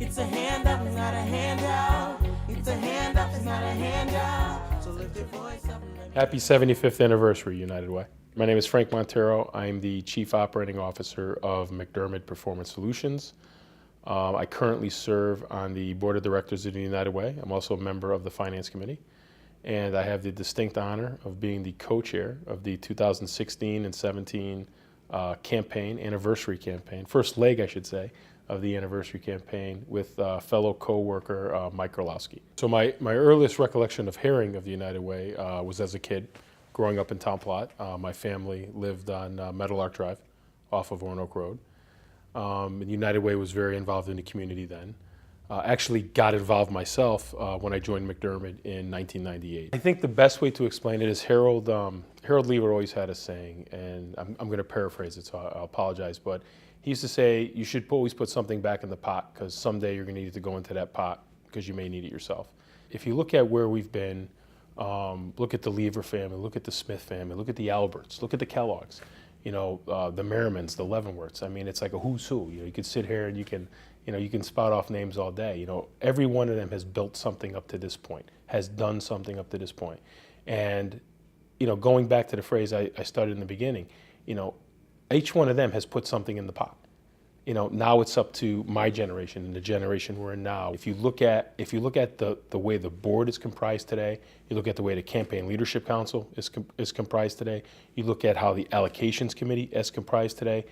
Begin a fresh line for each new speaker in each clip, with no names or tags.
It's a hand up, it's not a handout. It's a hand up, it's not a handout. So lift your voice up and let me...
Happy 75th anniversary, United Way. My name is Frank Monteiro. I'm the Chief Operating Officer of McDermott Performance Solutions. I currently serve on the Board of Directors of the United Way. I'm also a member of the Finance Committee. And I have the distinct honor of being the co-chair of the 2016 and 17 campaign, anniversary campaign, first leg, I should say, of the anniversary campaign with fellow co-worker Mike Gerald. So my earliest recollection of hearing of the United Way was as a kid, growing up in Town Plot. My family lived on Meadowlark Drive off of Roanoke Road. And United Way was very involved in the community then. Actually got involved myself when I joined McDermott in 1998. I think the best way to explain it is Gerald Lever always had a saying, and I'm going to paraphrase it, so I'll apologize, but he used to say, you should always put something back in the pot because someday you're going to need to go into that pot because you may need it yourself. If you look at where we've been, look at the Lever family, look at the Smith family, look at the Alberts, look at the Kellogg's, the Merrimans, the Leavenworths. I mean, it's like a who's who. You can sit here and you can spout off names all day. Every one of them has built something up to this point, has done something up to this point. And, going back to the phrase I started in the beginning, each one of them has put something in the pot. Now it's up to my generation and the generation we're in now. If you look at the way the board is comprised today, you look at the way the Campaign Leadership Council is comprised today, you look at how the Allocations Committee is comprised today,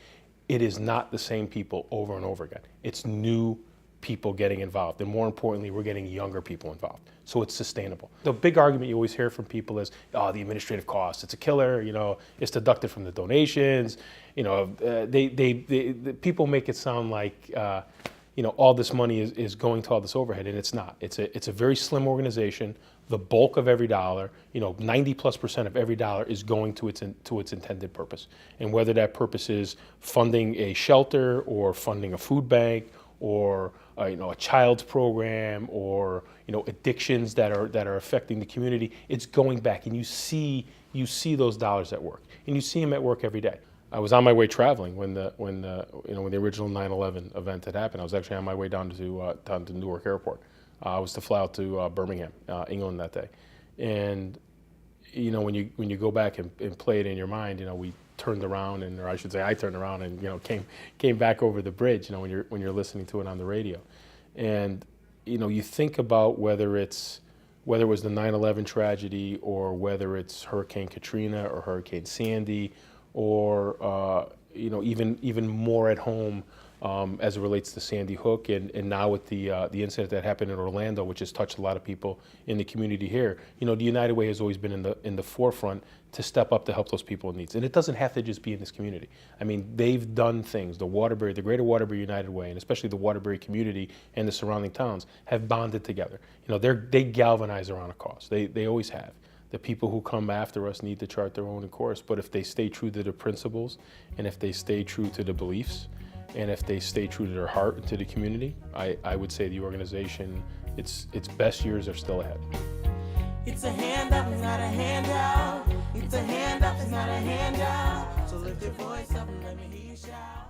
it is not the same people over and over again. It's new people getting involved, and more importantly, we're getting younger people involved. So it's sustainable. The big argument you always hear from people is, oh, the administrative costs, it's a killer, it's deducted from the donations. The people make it sound like, all this money is going to all this overhead, and it's not. It's a very slim organization. The bulk of every dollar, 90+% of every dollar is going to its intended purpose. And whether that purpose is funding a shelter or funding a food bank or a child's program or addictions that are affecting the community, it's going back, and you see those dollars at work, and you see them at work every day. I was on my way traveling when the original 9/11 event had happened. I was actually on my way down to Newark Airport. I was to fly out to Birmingham, England that day, and when you go back and play it in your mind, we turned around, or I should say, I turned around and came back over the bridge. When you're listening to it on the radio, and you think about whether it was the 9/11 tragedy or whether it's Hurricane Katrina or Hurricane Sandy, or even more at home as it relates to Sandy Hook, and now with the incident that happened in Orlando, which has touched a lot of people in the community here. The United Way has always been in the forefront to step up to help those people in need. And it doesn't have to just be in this community. I mean, they've done things. The Greater Waterbury United Way, and especially the Waterbury community and the surrounding towns, have bonded together. They galvanize around a cause. They always have. The people who come after us need to chart their own course, but if they stay true to the principles, and if they stay true to the beliefs, and if they stay true to their heart and to the community, I would say the organization, its best years are still ahead.
It's a hand up, it's not a handout. It's a hand up, it's not a handout. So lift your voice up and let me hear you shout.